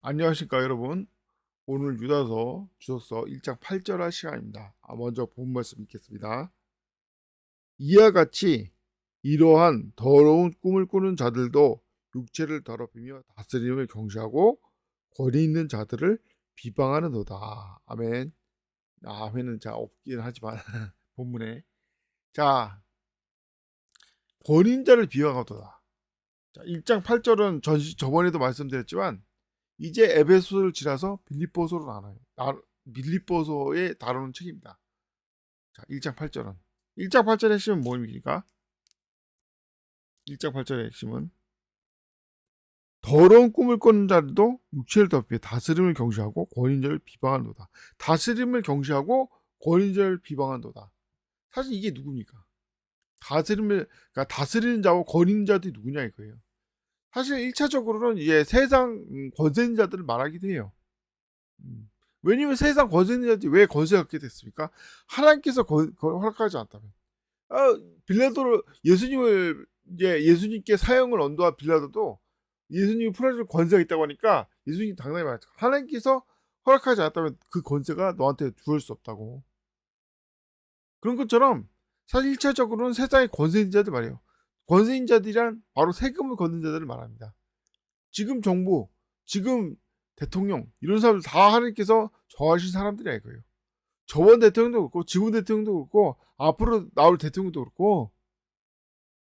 안녕하십니까 여러분. 오늘 유다서 주석서 1장 8절 할 시간입니다. 먼저 본 말씀 읽겠습니다. 이와 같이 이러한 더러운 꿈을 꾸는 자들도 육체를 더럽히며 다스림을 경시하고 권위 있는 자들을 비방하는도다. 아멘. 아멘은 없긴 하지만 본문에 자 권위인자를 비방하도다. 자 1장 8절은 저번에도 말씀드렸지만 이제 에베소를 지나서 빌립보서로 나눠요. 빌립보서에 다루는 책입니다. 자, 1장 8절은 1장 8절의 핵심은 뭐입니까? 1장 8절의 핵심은 더러운 꿈을 꾸는 자들도 육체를 덮여 다스림을 경시하고 권위자를 비방한도다. 다스림을 경시하고 권위자를 비방한도다. 사실 이게 누굽니까? 그러니까 다스리는 자와 권위는 자들이 누구냐 이거예요. 사실 1차적으로는 이제 세상 권세인 자들을 말하기도 해요. 왜냐면 세상 권세인 자들이 왜 권세를 갖게 됐습니까? 하나님께서 허락하지 않다면. 빌라도를 예수님께 사형을 언도한 빌라도도 예수님이 풀어줄 권세가 있다고 하니까 예수님이 당당히 말했죠. 하나님께서 허락하지 않았다면 그 권세가 너한테 주을 수 없다고. 그런 것처럼 사실 1차적으로는 세상의 권세인 자들 말이에요. 권세인 자들이란 바로 세금을 걷는 자들을 말합니다. 지금 정부, 지금 대통령 이런 사람들 다 하나님께서 정하신 사람들이야 이거예요. 저번 대통령도 그렇고 지금 대통령도 그렇고 앞으로 나올 대통령도 그렇고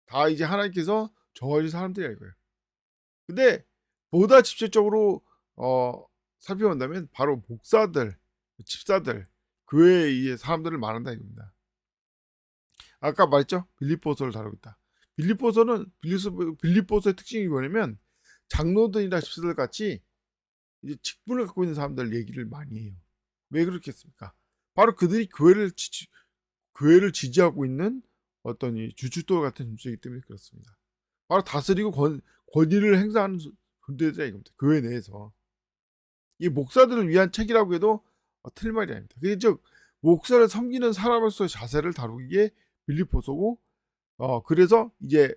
다 이제 하나님께서 정하신 사람들이야 이거예요. 근데 보다 직접적으로 살펴본다면 바로 목사들, 집사들, 교회의 사람들을 말한다 이겁니다. 아까 말했죠? 빌립보서를 다루고 있다. 빌립보서의 특징이 뭐냐면 장로들이나 집사들 같이 이제 직분을 갖고 있는 사람들 얘기를 많이 해요. 왜 그렇겠습니까? 바로 그들이 교회를 지지하고 있는 어떤 이 주춧돌 같은 존재이기 때문에 그렇습니다. 바로 다스리고 권위를 행사하는 존재들이야 이겁니다. 교회 내에서. 이 목사들을 위한 책이라고 해도 틀린 말이 아닙니다. 즉 목사를 섬기는 사람으로서의 자세를 다루기에 빌립보서고 그래서 이제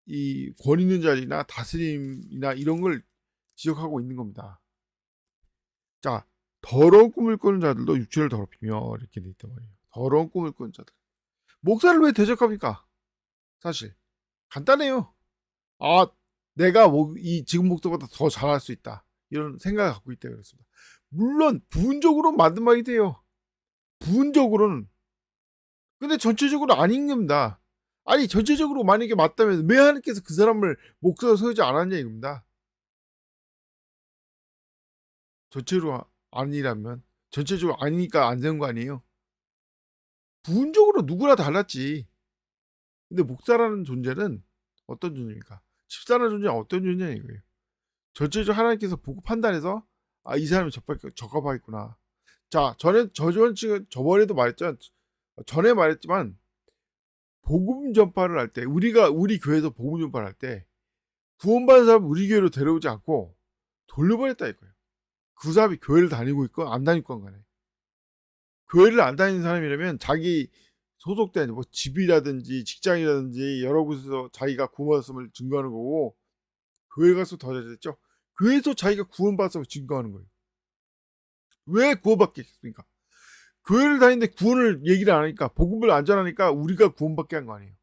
이 권위 있는 자리나 다스림이나 이런 걸 지적하고 있는 겁니다. 자, 더러운 꿈을 꾸는 자들도 육체를 더럽히며 이렇게 돼 있단 말이에요. 더러운 꿈을 꾸는 자들. 목사를 왜 대적합니까? 사실 간단해요. 내가 이 지금 목사보다 더 잘할 수 있다. 이런 생각을 갖고 있다 그랬습니다. 물론 부분적으로 맞는 말이 돼요. 부분적으로는. 근데 전체적으로 아닌 겁니다. 아니 전체적으로 만약에 맞다면 왜 하나님께서 그 사람을 목사로 세우지 않았냐 이겁니다. 전체로 아니라면 전체적으로 아니니까 안 세운 거 아니에요. 부분적으로 누구나 달랐지. 근데 목사라는 존재는 어떤 존재입니까? 집사라는 존재는 어떤 존재냐 이거예요. 전체적으로 하나님께서 보고 판단해서 이 사람이 적합하겠구나. 자, 저번에도 말했죠. 전에 말했지만 복음 전파를 할 때 우리 교회에서 복음 전파를 할 때 구원받은 사람 우리 교회로 데려오지 않고 돌려보냈다 이거예요. 그 사람이 교회를 다니고 있건 안 다니건 간에 교회를 안 다니는 사람이라면 자기 소속된 뭐 집이라든지 직장이라든지 여러 곳에서 자기가 구원받았음을 증거하는 거고 교회 가서 더 잘됐죠. 교회에서 자기가 구원받았음을 증거하는 거예요. 왜 구원받겠습니까? 교회를 다니는데 구원을 얘기를 안 하니까 복음을 안 전하니까 우리가 구원받게 한 거 아니에요.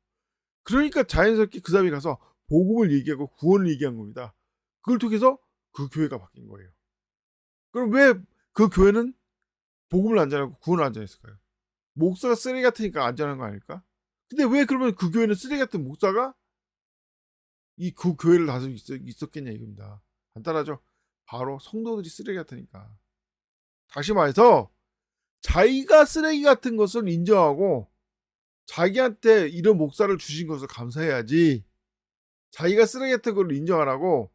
그러니까 자연스럽게 그 사람이 가서 복음을 얘기하고 구원을 얘기한 겁니다. 그걸 통해서 그 교회가 바뀐 거예요. 그럼 왜 그 교회는 복음을 안 전하고 구원을 안 전했을까요? 목사가 쓰레기 같으니까 안 전한 거 아닐까? 근데 왜 그러면 그 교회는 쓰레기 같은 목사가 그 교회를 다스리고 있었겠냐 이겁니다. 간단하죠. 바로 성도들이 쓰레기 같으니까. 다시 말해서 자기가 쓰레기 같은 것을 인정하고 자기한테 이런 목사를 주신 것을 감사해야지. 자기가 쓰레기 같은 걸 인정 안 하고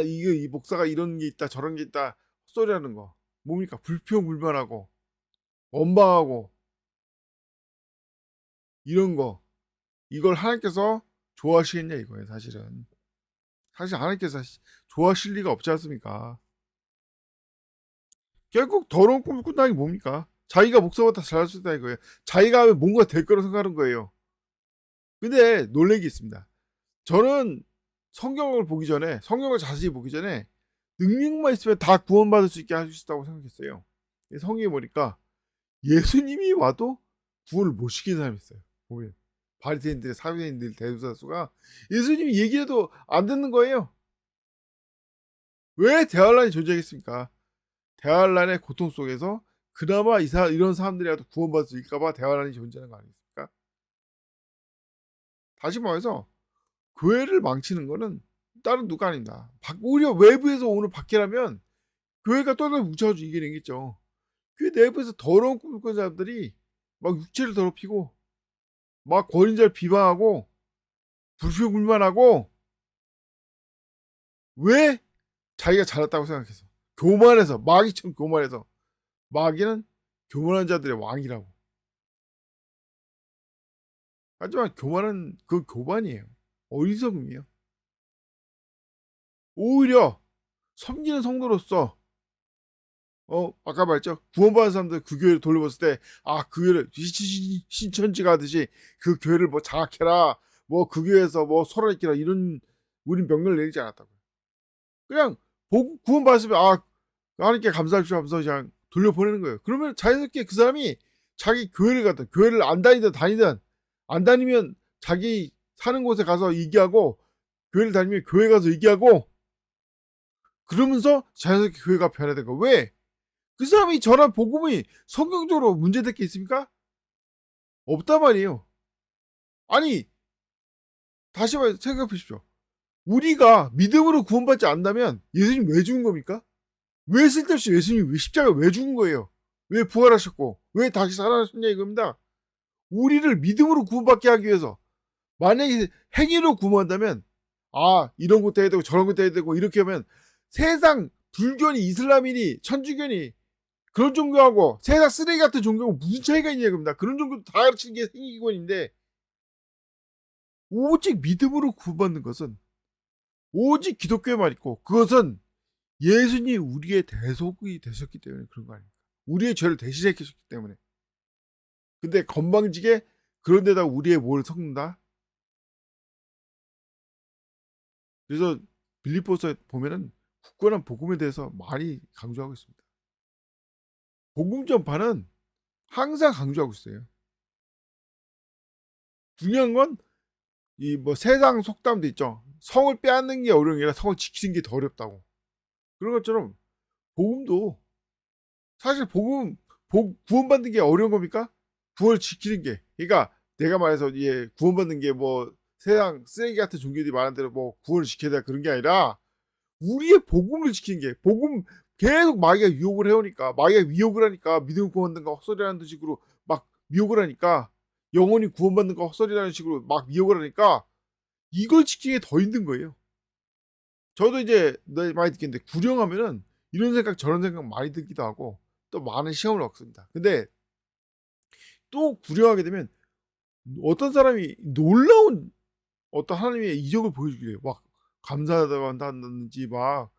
이 목사가 이런 게 있다 저런 게 있다 헛소리하는 거 뭡니까? 불평불만하고 원망하고 이런 거 이걸 하나님께서 좋아하시겠냐 이거예요. 사실은 사실 하나님께서 좋아하실 리가 없지 않습니까? 결국 더러운 꿈을 꾼다는 게 뭡니까? 자기가 목사보다 잘할 수 있다 이거예요. 자기가 하면 뭔가 될 거라고 생각하는 거예요. 근데 놀란 게 있습니다. 저는 성경을 자세히 보기 전에 능력만 있으면 다 구원받을 수 있게 할 수 있다고 생각했어요. 성경에 보니까 예수님이 와도 구원을 못 시키는 사람이 있어요. 보면 바리새인들, 사두개인들, 대두사수가 예수님이 얘기해도 안 듣는 거예요. 왜 대환란이 존재하겠습니까? 대환란의 고통 속에서 그나마 이런 사람들이라도 구원받을 수 있을까봐 대환란이 존재하는 거 아니겠습니까? 다시 말해서 교회를 망치는 거는 다른 누가 아닙니다. 오히려 외부에서 오는 박해라면 교회가 또다시 뭉쳐가지고 이겨내겠죠. 교회 내부에서 더러운 꿈을 꾼 사람들이 막 육체를 더럽히고 막 권위자를 비방하고 불평불만하고 왜? 자기가 잘났다고 생각해서 교만해서 마귀처럼 교만해서 마귀는 교만한 자들의 왕이라고. 하지만 교만은 그 교만이에요. 어리석음이에요. 오히려 섬기는 성도로서 아까 말했죠. 구원받은 사람들 그 교회를 돌려봤을 때, 그 교회를 신천지가 하듯이 그 교회를 뭐 장악해라, 뭐 그 교회에서 뭐 서로 이기라 이런 우린 명령을 내리지 않았다고요. 그냥 구원받았으면 하나님께 감사합시다 하면서 그냥 돌려보내는 거예요. 그러면 자연스럽게 그 사람이 자기 교회를 갔든 교회를 안 다니든 안 다니면 자기 사는 곳에 가서 얘기하고 교회를 다니면 교회 가서 얘기하고 그러면서 자연스럽게 교회가 변화된 거. 왜? 그 사람이 전한 복음이 성경적으로 문제될 게 있습니까? 없단 말이에요. 아니 다시 말해 생각해 보십시오. 우리가 믿음으로 구원받지 않는다면 예수님 왜 죽은 겁니까? 왜 쓸데없이 예수님 왜 십자가 왜 죽은 거예요? 왜 부활하셨고 왜 다시 살아나셨냐 이겁니다. 우리를 믿음으로 구원받게 하기 위해서 만약에 행위로 구원한다면 이런 것도 해야 되고 저런 것도 해야 되고 이렇게 하면 세상 불교니 이슬람이니 천주교니 그런 종교하고 세상 쓰레기 같은 종교하고 무슨 차이가 있냐 겁니다. 그런 종교도 다 가르치는 게 생기기권인데 오직 믿음으로 구원받는 것은 오직 기독교에만 있고 그것은 예수님이 우리의 대속이 되셨기 때문에 그런 거 아닙니까? 우리의 죄를 대신해 주셨기 때문에. 근데 건방지게 그런 데다 우리의 뭘 섞는다? 그래서 빌립보서에 보면은 굳건한 복음에 대해서 많이 강조하고 있습니다. 복음 전파는 항상 강조하고 있어요. 중요한 건 이 뭐 세상 속담도 있죠. 성을 빼앗는 게 어려운 게 아니라 성을 지키는 게 더 어렵다고. 그런 것처럼 복음도 사실 구원받는 게 어려운 겁니까? 구원을 지키는 게. 그러니까 내가 말해서 구원받는 게 뭐 세상 쓰레기 같은 종교들이 말한 대로 뭐 구원을 지켜야 돼 그런 게 아니라 우리의 복음을 지키는 게 복음 계속 마귀가 유혹을 해오니까 마귀가 위협을 하니까 믿음 구원받는 거 헛소리라는 식으로 막 미혹을 하니까 영혼이 구원받는 거 헛소리라는 식으로 막 미혹을 하니까 이걸 지키기 더 힘든 거예요. 저도 이제 많이 듣겠는데 구령하면은 이런 생각 저런 생각 많이 들기도 하고 또 많은 시험을 얻습니다. 근데 또 구령하게 되면 어떤 사람이 놀라운 어떤 하나님의 이적을 보여주게 돼요. 막 감사하다고 한다든지 막.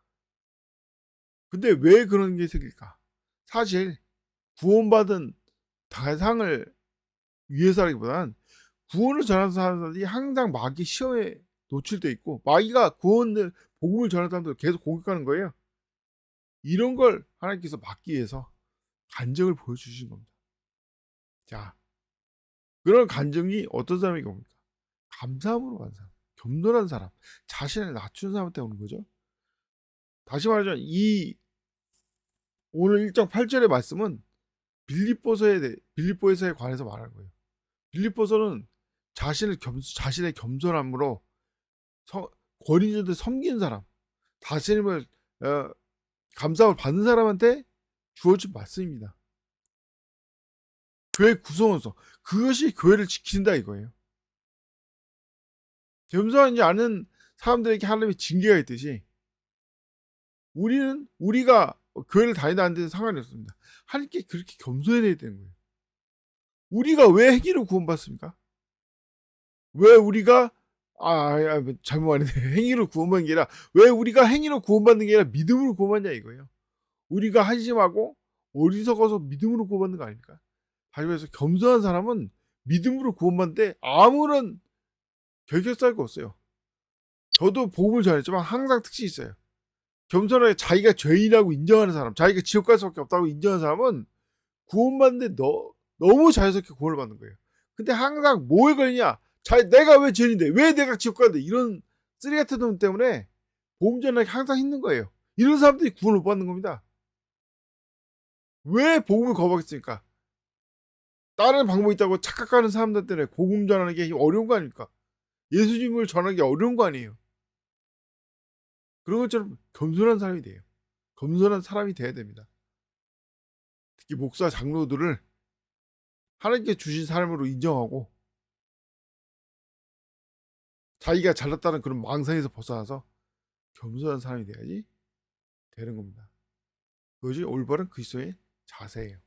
근데 왜 그런 게 생길까? 사실 구원받은 대상을 위해서라기보다는 구원을 전하는 사람들이 항상 마귀 시험에 노출돼 있고 마귀가 복음을 전하는 사람들을 계속 공격하는 거예요. 이런 걸 하나님께서 막기 위해서 간증을 보여주신 겁니다. 자, 그런 간증이 어떤 사람이 옵니까? 감사함으로 가는 사람, 겸손한 사람, 자신을 낮춘 사람한테 오는 거죠. 다시 말하자면 이 오늘 1장 8절의 말씀은 빌립보에서에 관해서 말하는 거예요. 빌립보서는 자신의 겸손함으로 권위자들 섬기는 사람, 자신을 감사를 받는 사람한테 주어진 말씀입니다. 교회 구성원서 그것이 교회를 지킨다 이거예요. 겸손하지 않은 사람들에게 하나님의 징계가 있듯이 우리가 교회를 다니다는 데는 상관이 없습니다. 하나님께 그렇게 겸손해야 되는 거예요. 우리가 왜 행위로 구원받습니까? 왜 우리가 잘못 말했네. 행위로 구원받는 게 아니라 왜 우리가 행위로 구원받는 게 아니라 믿음으로 구원받냐 이거예요. 우리가 한심하고 어리석어서 믿음으로 구원받는 거 아닙니까? 다시 말해서 겸손한 사람은 믿음으로 구원받는데 아무런 결격사유가 없어요. 저도 복음을 전했지만 항상 특징이 있어요. 겸손하게 자기가 죄인이라고 인정하는 사람, 자기가 지옥 갈 수밖에 없다고 인정하는 사람은 구원받는데 너무 자연스럽게 구원을 받는 거예요. 근데 항상 뭐에 걸리냐? 내가 왜 죄인인데? 왜 내가 지옥 가는데? 이런 쓰레기 같은 놈 때문에 보험전략이 항상 힘든 거예요. 이런 사람들이 구원을 못 받는 겁니다. 왜 복음을 거부하겠습니까? 다른 방법이 있다고 착각하는 사람들 때문에 복음 전하는 게 어려운 거 아닙니까? 예수님을 전하기 어려운 거 아니에요. 그런 것처럼 겸손한 사람이 돼요. 겸손한 사람이 돼야 됩니다. 특히 목사 장로들을 하나님께 주신 사람으로 인정하고 자기가 잘났다는 그런 망상에서 벗어나서 겸손한 사람이 돼야지 되는 겁니다. 그것이 올바른 그리스도의 자세예요.